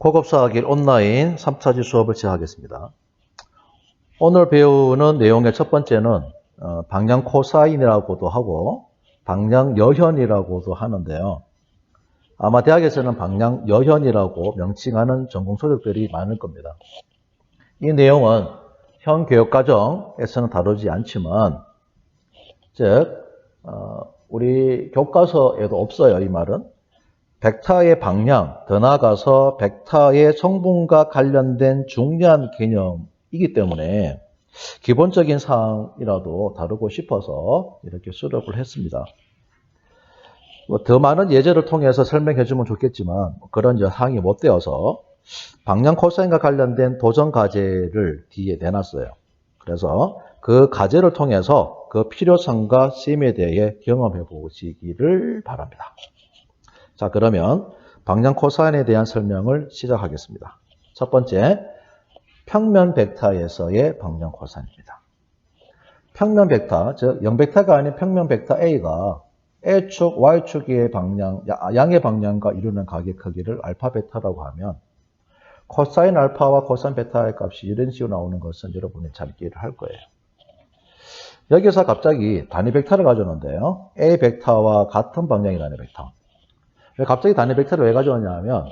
고급사학일 온라인 3차지 수업을 시작하겠습니다. 오늘 배우는 내용의 첫 번째는 방향 코사인이라고도 하고 방향 여현이라고도 하는데요. 아마 대학에서는 방향 여현이라고 명칭하는 전공 소득들이 많을 겁니다. 이 내용은 현 교육과정에서는 다루지 않지만 즉 우리 교과서에도 없어요. 이 말은. 벡터의 방향, 더 나아가서 벡터의 성분과 관련된 중요한 개념이기 때문에 기본적인 사항이라도 다루고 싶어서 이렇게 수록을 했습니다. 더 많은 예제를 통해서 설명해 주면 좋겠지만 그런 사항이 못 되어서 방향 코사인과 관련된 도전 과제를 뒤에 내놨어요. 그래서 그 과제를 통해서 그 필요성과 쓰임에 대해 경험해 보시기를 바랍니다. 자, 그러면 방향 코사인에 대한 설명을 시작하겠습니다. 첫 번째, 평면 벡터에서의 방향 코사인입니다. 평면 벡터, 즉 0벡터가 아닌 평면 벡터 A가 X축, Y축의 방향, 양의 방향과 이루는 각의 크기를 알파 베타라고 하면 코사인 알파와 코사인 베타의 값이 이런 식으로 나오는 것은 여러분이 잘 이해를 할 거예요. 여기서 갑자기 단위 벡터를 가져오는데요. A 벡터와 같은 방향이라는 벡터. 갑자기 단위 벡터를 왜 가져오냐 하면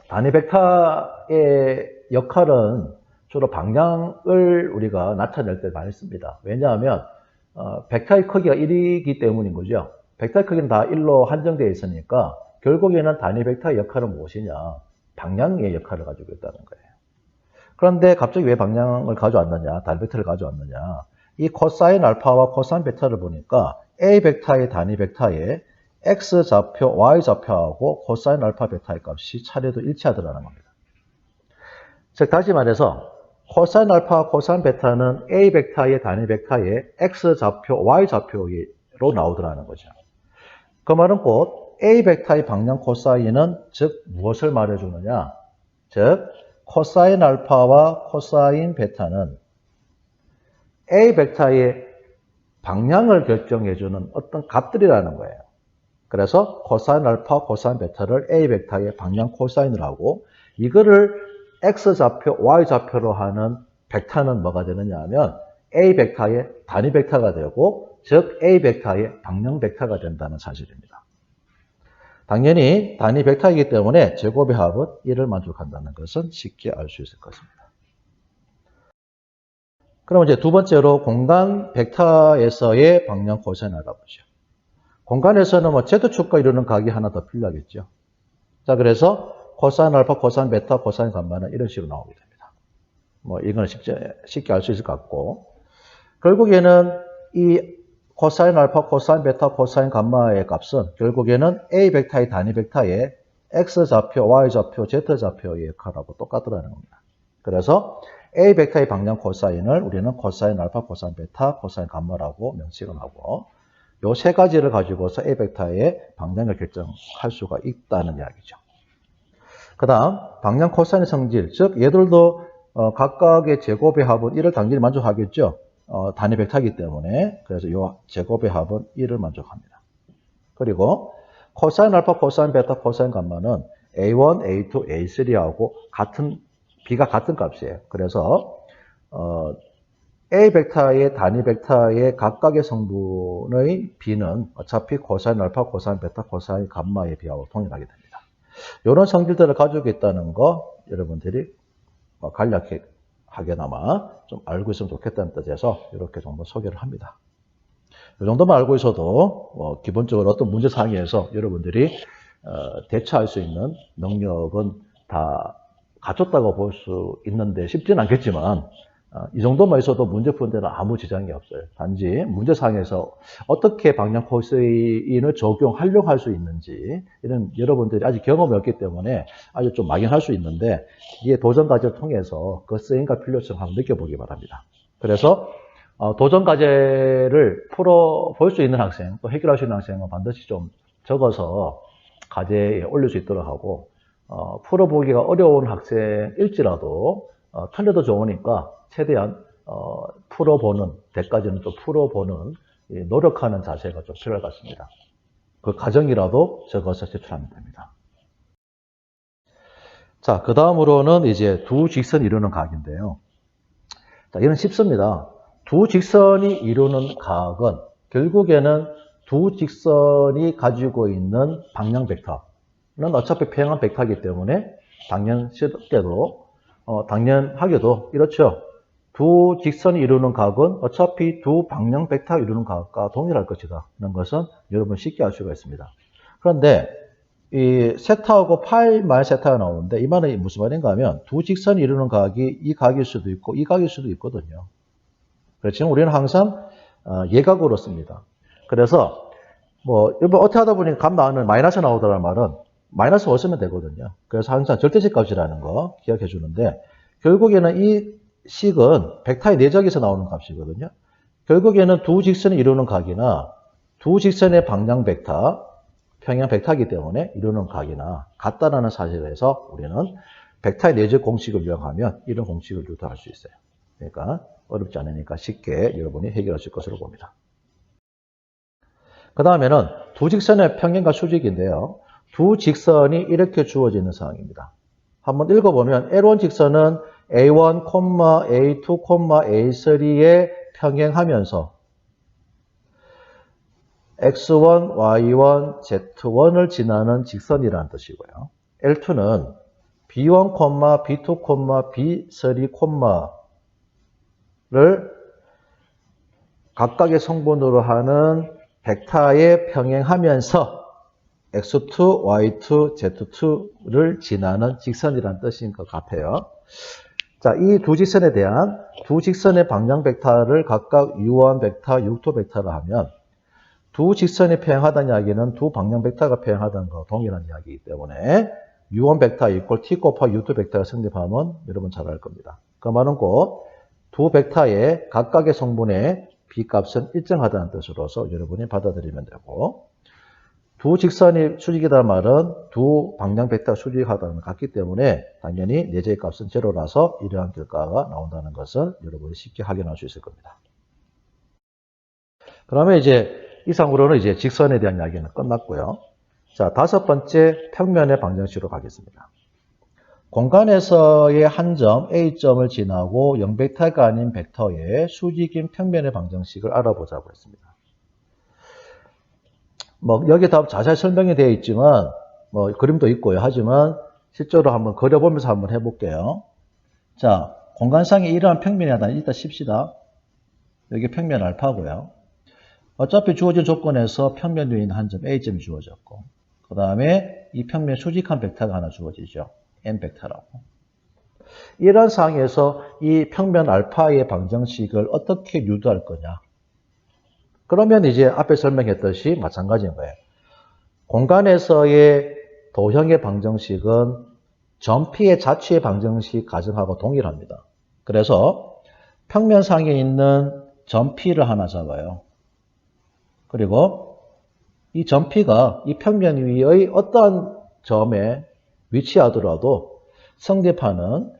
단위 벡터의 역할은 주로 방향을 우리가 나타낼 때 많이 씁니다. 왜냐하면 벡터의 크기가 1이기 때문인 거죠. 벡터의 크기는 다 1로 한정되어 있으니까 결국에는 단위 벡터의 역할은 무엇이냐? 방향의 역할을 가지고 있다는 거예요. 그런데 갑자기 왜 방향을 가져왔느냐? 단위 벡터를 가져왔느냐? 이 코사인 알파와 코사인 베타를 보니까 A 벡터의 단위 벡터에 X좌표, Y좌표하고 코사인 알파 베타의 값이 차례도 일치하더라는 겁니다. 즉 다시 말해서 코사인 알파, 코사인 베타는 A 벡터의 단위 벡터에 X좌표, Y좌표로 나오더라는 거죠. 그 말은 곧 A 벡터의 방향 코사인은 즉 무엇을 말해주느냐? 즉 코사인 알파와 코사인 베타는 A 벡터의 방향을 결정해주는 어떤 값들이라는 거예요. 그래서 코사인 알파, 코사인 베타를 A 벡터의 방향 코사인을 하고 이거를 X좌표, Y좌표로 하는 벡터는 뭐가 되느냐 하면 A 벡터의 단위 벡터가 되고 즉 A 벡터의 방향 벡터가 된다는 사실입니다. 당연히 단위 벡터이기 때문에 제곱의 합은 1을 만족한다는 것은 쉽게 알 수 있을 것입니다. 그럼 이제 두 번째로 공간 벡터에서의 방향 코사인을 알아보죠. 공간에서는 Z축과 이루는 각이 하나 더 필요하겠죠. 자, 그래서 코사인 알파, 코사인 베타, 코사인 감마는 이런 식으로 나오게 됩니다. 이거는 쉽게 알 수 있을 것 같고. 결국에는 이 코사인 알파, 코사인 베타, 코사인 감마의 값은 결국에는 A 벡터의 단위 벡터에 X좌표, Y좌표, Z좌표의 역할하고 똑같더라는 겁니다. 그래서 A 벡터의 방향 코사인을 우리는 코사인 알파, 코사인 베타, 코사인 감마라고 명칭을 하고 요 세 가지를 가지고서 A 벡터의 방향을 결정할 수가 있다는 이야기죠. 그 다음 방향 코사인의 성질, 즉 얘들도 각각의 제곱의 합은 1을 당연히 만족하겠죠. 단위 벡터이기 때문에 그래서 요 제곱의 합은 1을 만족합니다. 그리고 코사인 알파, 코사인 베타, 코사인 감마는 A1, A2, A3하고 B가 같은 값이에요. 그래서 A 벡터의 단위 벡터의 각각의 성분의 B는 어차피 코사인 알파, 코사인 베타, 코사인 감마의 B하고 동일하게 됩니다. 이런 성질들을 가지고 있다는 거 여러분들이 간략하게나마 좀 알고 있으면 좋겠다는 뜻에서 이렇게 정도 소개를 합니다. 이 정도만 알고 있어도 기본적으로 어떤 문제사항에서 여러분들이 대처할 수 있는 능력은 다 갖췄다고 볼 수 있는데 쉽지는 않겠지만 이 정도만 있어도 문제 푸는 데는 아무 지장이 없어요. 단지 문제상에서 어떻게 방향 코사인을 적용하려고 할 수 있는지 이런 여러분들이 아직 경험이 없기 때문에 아주 좀 막연할 수 있는데 이게 도전 과제를 통해서 그 쓰임과 필요성을 한번 느껴보기 바랍니다. 그래서 도전 과제를 풀어볼 수 있는 학생 또 해결할 수 있는 학생은 반드시 좀 적어서 과제에 올릴 수 있도록 하고 풀어보기가 어려운 학생일지라도 틀려도 좋으니까 최대한 풀어보는 때까지는 좀 풀어보는 노력하는 자세가 좀 필요할 것 같습니다. 그 과정이라도 적어서 제출하면 됩니다. 자, 그 다음으로는 이제 두 직선이 이루는 각인데요. 자, 이건 쉽습니다. 두 직선이 이루는 각은 결국에는 두 직선이 가지고 있는 방향 벡터는 어차피 평행한 벡터이기 때문에 당연하게도 이렇죠. 두 직선이 이루는 각은 어차피 두 방향 벡터가 이루는 각과 동일할 것이다. 라는 것은 여러분 쉽게 알 수가 있습니다. 그런데 이 세타하고 파이 말 세타가 나오는데 이 말은 무슨 말인가 하면 두 직선이 이루는 각이 이 각일 수도 있고 이 각일 수도 있거든요. 그렇지만 우리는 항상 예각으로 씁니다. 그래서 여러분 어떻게 하다 보니 값 나오면 마이너스 나오더라는 말은 마이너스 5 쓰면 되거든요. 그래서 항상 절대적 값이라는 거 기억해 주는데 결국에는 이 식은 벡터의 내적에서 나오는 값이거든요. 결국에는 두 직선이 이루는 각이나 두 직선의 방향 벡터, 평행 벡터이기 때문에 이루는 각이나 같다라는 사실에서 우리는 벡터의 내적 공식을 이용하면 이런 공식을 유도할 수 있어요. 그러니까 어렵지 않으니까 쉽게 여러분이 해결하실 것으로 봅니다. 그 다음에는 두 직선의 평행과 수직인데요. 두 직선이 이렇게 주어져 있는 상황입니다. 한번 읽어보면 L1 직선은 A1, A2, A3에 평행하면서 X1, Y1, Z1을 지나는 직선이라는 뜻이고요. L2는 B1, B2, B3를 각각의 성분으로 하는 벡터에 평행하면서 X2, Y2, Z2를 지나는 직선이라는 뜻인 것 같아요. 자, 이 두 직선에 대한 두 직선의 방향 벡터를 각각 U1 벡터, U2 벡터로 하면 두 직선이 평행하다는 이야기는 두 방향 벡터가 평행하다는 거 동일한 이야기이기 때문에 U1 벡터 이퀄 T 곱하기 U2 벡터가 성립하면 여러분 잘 알 겁니다. 그 말은 곧 두 벡터의 각각의 성분의 B값은 일정하다는 뜻으로서 여러분이 받아들이면 되고 두 직선이 수직이라는 말은 두 방향 벡터가 수직하다는 것 같기 때문에 당연히 내재의 값은 제로라서 이러한 결과가 나온다는 것을 여러분이 쉽게 확인할 수 있을 겁니다. 그러면 이제 이상으로는 이제 직선에 대한 이야기는 끝났고요. 자, 다섯 번째 평면의 방정식으로 가겠습니다. 공간에서의 한 점 A점을 지나고 0벡터가 아닌 벡터의 수직인 평면의 방정식을 알아보자고 했습니다. 여기 다 자세히 설명이 되어 있지만 그림도 있고요. 하지만 실제로 한번 그려보면서 한번 해볼게요. 자, 공간상에 이러한 평면이 하나 일단 칩시다. 여기 평면 알파고요. 어차피 주어진 조건에서 평면 위에 있는 한 점 A점이 주어졌고 그 다음에 이 평면에 수직한 벡터가 하나 주어지죠. N 벡터라고. 이런 상황에서 이 평면 알파의 방정식을 어떻게 유도할 거냐. 그러면 이제 앞에 설명했듯이 마찬가지인 거예요. 공간에서의 도형의 방정식은 점 P의 자취의 방정식 가정하고 동일합니다. 그래서 평면상에 있는 점 P를 하나 잡아요. 그리고 이 점 P가 이 평면 위의 어떠한 점에 위치하더라도 성립하는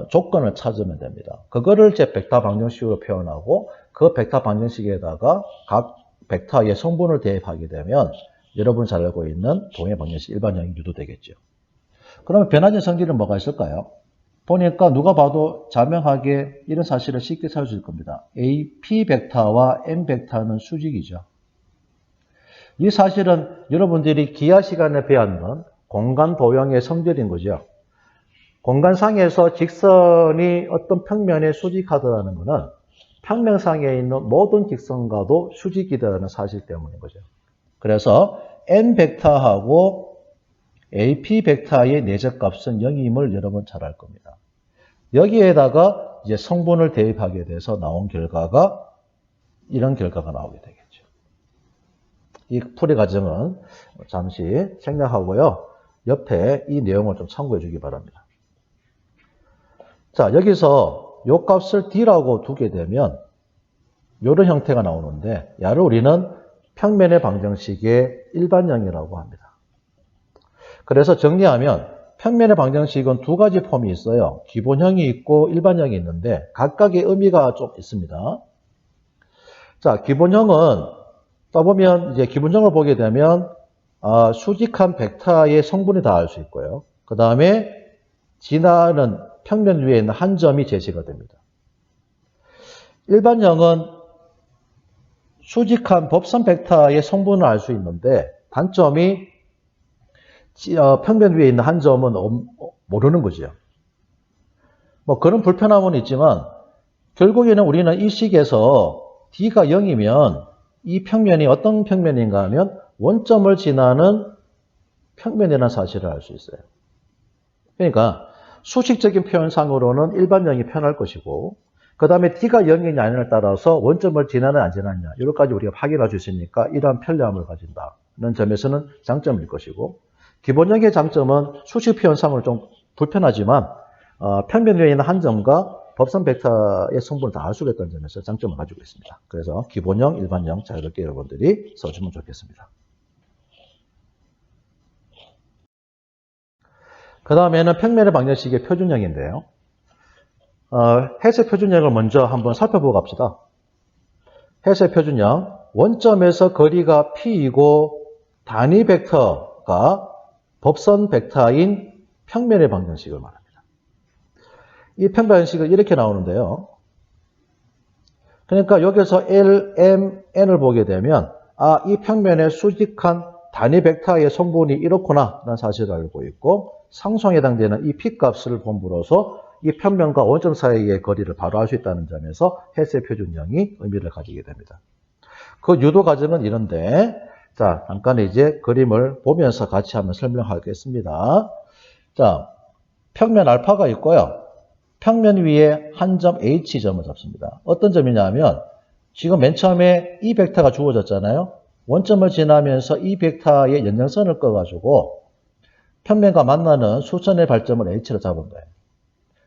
조건을 찾으면 됩니다. 그거를 제 벡터 방정식으로 표현하고 그 벡터 방정식에다가 각 벡터의 성분을 대입하게 되면 여러분 잘 알고 있는 동의 방정식 일반형이 유도되겠죠. 그러면 변화된 성질은 뭐가 있을까요? 보니까 누가 봐도 자명하게 이런 사실을 쉽게 찾을 수 있을 겁니다. AP 벡터와 M 벡터는 수직이죠. 이 사실은 여러분들이 기하 시간에 배웠는 공간 도형의 성질인 거죠. 공간상에서 직선이 어떤 평면에 수직하다는 것은 평면상에 있는 모든 직선과도 수직이다라는 사실 때문인 거죠. 그래서 N 벡터하고 AP 벡터의 내적값은 0임을 여러분 잘 알 겁니다. 여기에다가 이제 성분을 대입하게 돼서 나온 결과가 이런 결과가 나오게 되겠죠. 이 풀이 과정은 잠시 생략하고요. 옆에 이 내용을 좀 참고해 주기 바랍니다. 자, 여기서 이 값을 D라고 두게 되면 이런 형태가 나오는데 야를 우리는 평면의 방정식의 일반형이라고 합니다. 그래서 정리하면 평면의 방정식은 두 가지 폼이 있어요. 기본형이 있고 일반형이 있는데 각각의 의미가 좀 있습니다. 자, 기본형은 떠보면 이제 기본형을 보게 되면 수직한 벡터의 성분이 다 알 수 있고요. 그 다음에 지나는 평면 위에 있는 한 점이 제시가 됩니다. 일반형은 수직한 법선 벡터의 성분을 알 수 있는데 단점이 평면 위에 있는 한 점은 모르는 거죠. 뭐 그런 불편함은 있지만 결국에는 우리는 이 식에서 D가 0이면 이 평면이 어떤 평면인가 하면 원점을 지나는 평면이라는 사실을 알 수 있어요. 그러니까 수식적인 표현상으로는 일반형이 편할 것이고 그 다음에 D가 0이냐 아니냐에 따라서 원점을 지나는 안 지나느냐 여러 가지 우리가 확인할 수 있으니까 이러한 편리함을 가진다는 점에서는 장점일 것이고 기본형의 장점은 수식 표현상으로 좀 불편하지만 평면 위에 있는 한 점과 법선 벡터의 성분을 다 알 수 있다는 점에서 장점을 가지고 있습니다. 그래서 기본형, 일반형 자유롭게 여러분들이 써주면 좋겠습니다. 그 다음에는 평면의 방정식의 표준형인데요. 해석 표준형을 먼저 한번 살펴보고 갑시다. 해석 표준형, 원점에서 거리가 P이고 단위 벡터가 법선 벡터인 평면의 방정식을 말합니다. 이 평면 방정식은 이렇게 나오는데요. 그러니까 여기서 L, M, N을 보게 되면 이 평면의 수직한 단위 벡터의 성분이 이렇구나 라는 사실을 알고 있고 상수항에 해당되는 이 P값을 본부로서 이 평면과 원점 사이의 거리를 바로 알 수 있다는 점에서 헬스의 표준형이 의미를 가지게 됩니다. 그 유도 과정은 이런데 자 잠깐 이제 그림을 보면서 같이 한번 설명하겠습니다. 자 평면 알파가 있고요. 평면 위에 한 점 H점을 잡습니다. 어떤 점이냐 하면 지금 맨 처음에 이 벡터가 주어졌잖아요. 원점을 지나면서 이 벡터의 연장선을 꺼가지고 평면과 만나는 수선의 발점을 H로 잡은 거예요.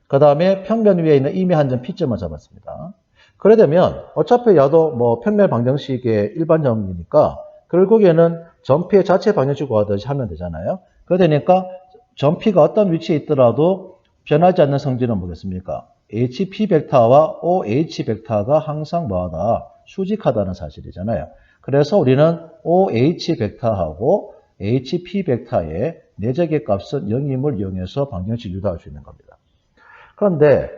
그 다음에 평면 위에 있는 임의 한 점 P점을 잡았습니다. 그래 되면 어차피 야도 뭐 평면 방정식의 일반형이니까 결국에는 점 P의 자체 방정식 구하듯이 하면 되잖아요. 그러니까 점 P가 어떤 위치에 있더라도 변하지 않는 성질은 뭐겠습니까? HP 벡터와 OH 벡터가 항상 뭐하다? 수직하다는 사실이잖아요. 그래서 우리는 OH 벡터하고 HP 벡터의 내적의 값은 0임을 이용해서 방정식 유도할 수 있는 겁니다. 그런데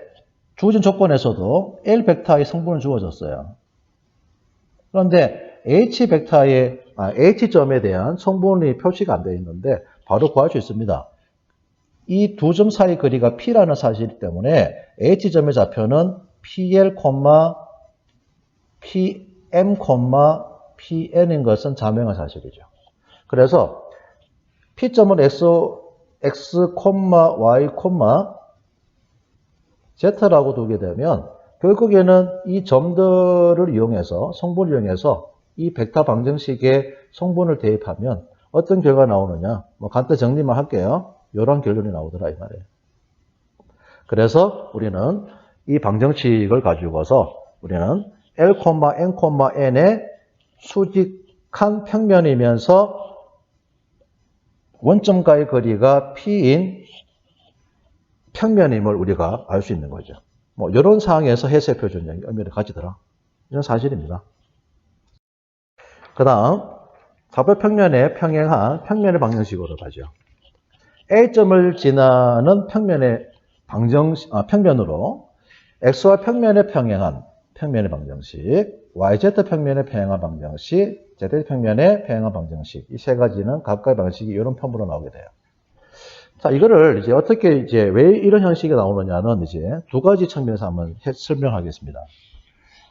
주어진 조건에서도 L 벡터의 성분을 주어졌어요. 그런데 H점에 대한 성분이 표시가 안 되어 있는데 바로 구할 수 있습니다. 이 두 점 사이 거리가 P라는 사실 때문에 H점의 좌표는 PL, PM, PN인 것은 자명한 사실이죠. 그래서 P점은 X, Y, Z라고 두게 되면 결국에는 이 점들을 이용해서 성분을 이용해서 이 벡터 방정식에 성분을 대입하면 어떤 결과가 나오느냐 뭐 간단히 정리만 할게요. 이런 결론이 나오더라 이 말이에요. 그래서 우리는 이 방정식을 가지고서 우리는 L, N, N의 수직한 평면이면서 원점과의 거리가 P인 평면임을 우리가 알 수 있는 거죠. 뭐 이런 상황에서 해석 표준형이 의미를 가지더라. 이런 사실입니다. 그 다음 좌표 평면에 평행한 평면의 방정식으로 가죠. A점을 지나는 평면의 평면으로 X와 평면에 평행한 평면의 방정식, YZ 평면에 평행한 방정식, Z 평면에 평행한 방정식 이 세 가지는 각각의 방식이 이런 폼으로 나오게 돼요. 자, 이거를 이제 어떻게 왜 이런 형식이 나오느냐는 이제 두 가지 측면에서 한번 설명하겠습니다.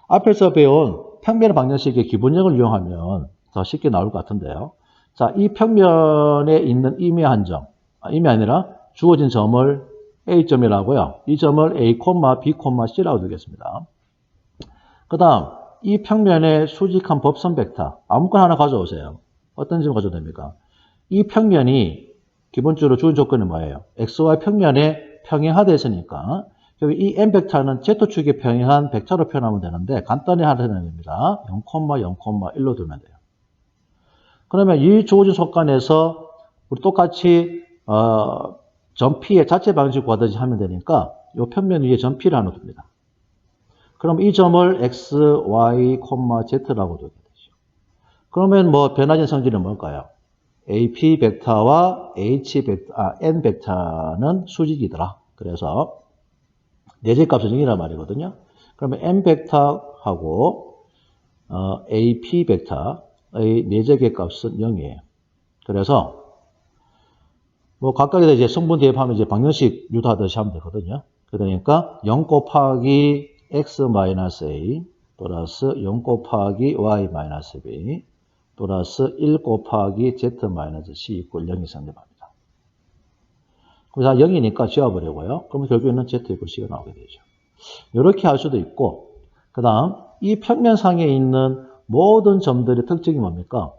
앞에서 배운 평면의 방정식의 기본형을 이용하면 더 쉽게 나올 것 같은데요. 자, 이 평면에 있는 임의 한 점, 임이 아니라 주어진 점을 A점이라고요. 이 점을 A, B, C라고 두겠습니다. 그 다음, 이 평면의 수직한 법선 벡터, 아무거나 하나 가져오세요. 어떤 점 가져도 됩니까? 이 평면이 기본적으로 주어진 조건이 뭐예요? XY 평면에 평행하다 했으니까 여기 이 M 벡터는 Z축에 평행한 벡터로 표현하면 되는데 간단히 하려면 됩니다. 0, 0,1로 두면 돼요. 그러면 이 주어진 속간에서 우리 똑같이 점 P의 자체 방정식 구하듯이 하면 되니까 이 평면 위에 점 P를 하나 둡니다. 그럼 이 점을 X, Y, Z라고 두게 되죠. 그러면 뭐 변화진 성질은 뭘까요? AP 벡터와 N 벡터는 수직이더라. 그래서 내재값은 0이란 말이거든요. 그러면 N 벡터하고 AP 벡터의 내재계 값은 0이에요. 그래서 뭐 각각에다 이제 성분 대입하면 이제 방정식 유도하듯이 하면 되거든요. 그러니까 0 곱하기 x-a 플러스 0 곱하기 y-b 플러스 1 곱하기 z-c 이꼴 0이 성립합니다. 그래서 0이니까 지워버리고요. 그러면 결국에는 z 이꼴 c가 나오게 되죠. 이렇게 할 수도 있고, 그 다음 이 평면상에 있는 모든 점들의 특징이 뭡니까?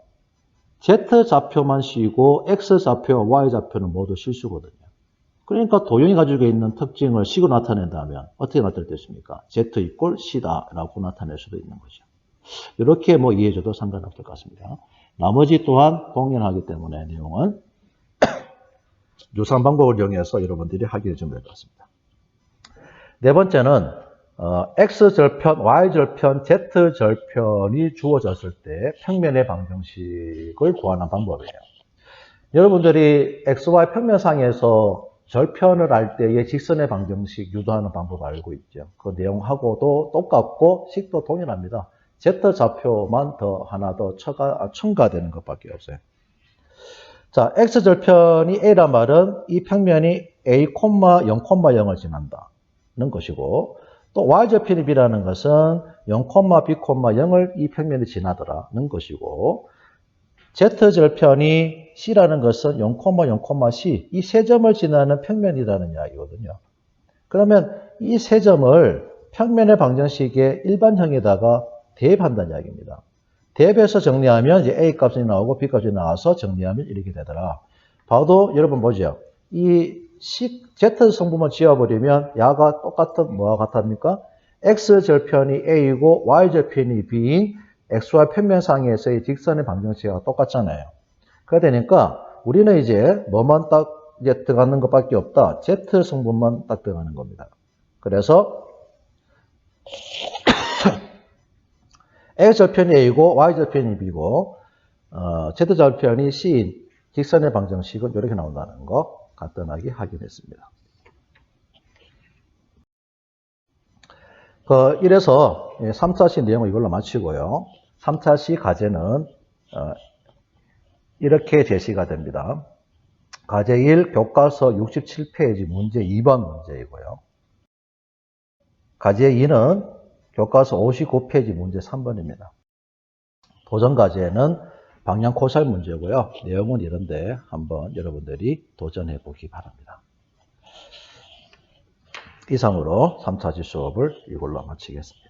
Z좌표만 C고 X좌표와 Y좌표는 모두 실수거든요. 그러니까 도형이 가지고 있는 특징을 C로 나타낸다면 어떻게 나타낼 수 있습니까? Z 이꼴 C다라고 나타낼 수도 있는 거죠. 이렇게 뭐 이해해줘도 상관없을 것 같습니다. 나머지 또한 동일하기 때문에 내용은 유사한 방법을 이용해서 여러분들이 확인해 주면 될 것 같습니다. 네 번째는 X절편, Y절편, Z절편이 주어졌을 때 평면의 방정식을 구하는 방법이에요. 여러분들이 XY 평면상에서 절편을 할 때의 직선의 방정식 유도하는 방법 알고 있죠. 그 내용하고도 똑같고 식도 동일합니다. Z좌표만 더 하나 더 첨가되는 것밖에 없어요. 자, X절편이 A란 말은 이 평면이 A, 0,0을 지난다는 것이고, 또 Y절편이 B라는 것은 0, B, 0을 이 평면이 지나더라는 것이고, Z절편이 C라는 것은 0, 0, C 이 세 점을 지나는 평면이라는 이야기거든요. 그러면 이 세 점을 평면의 방정식의 일반형에다가 대입한다는 이야기입니다. 대입해서 정리하면 이제 A 값이 나오고 B 값이 나와서 정리하면 이렇게 되더라. 봐도 여러분 보죠. 이 Z 성분만 지워버리면 야가 똑같은 뭐와 같습니까? X절편이 A이고 Y절편이 B인 XY 평면상에서의 직선의 방정식과 똑같잖아요. 그러다 보니까 우리는 이제 뭐만 딱 이제 들어가는 것밖에 없다. Z 성분만 딱 들어가는 겁니다. 그래서 X절편이 A고 Y절편이 B고 Z절편이 C인 직선의 방정식은 이렇게 나온다는 거 간단하게 확인했습니다. 이래서 3차시 내용을 이걸로 마치고요. 3차시 과제는 이렇게 제시가 됩니다. 과제 1 교과서 67페이지 문제 2번 문제이고요. 과제 2는 교과서 59페이지 문제 3번입니다. 도전 과제는 방향 코살 문제고요. 내용은 이런데 한번 여러분들이 도전해 보기 바랍니다. 이상으로 3차시 수업을 이걸로 마치겠습니다.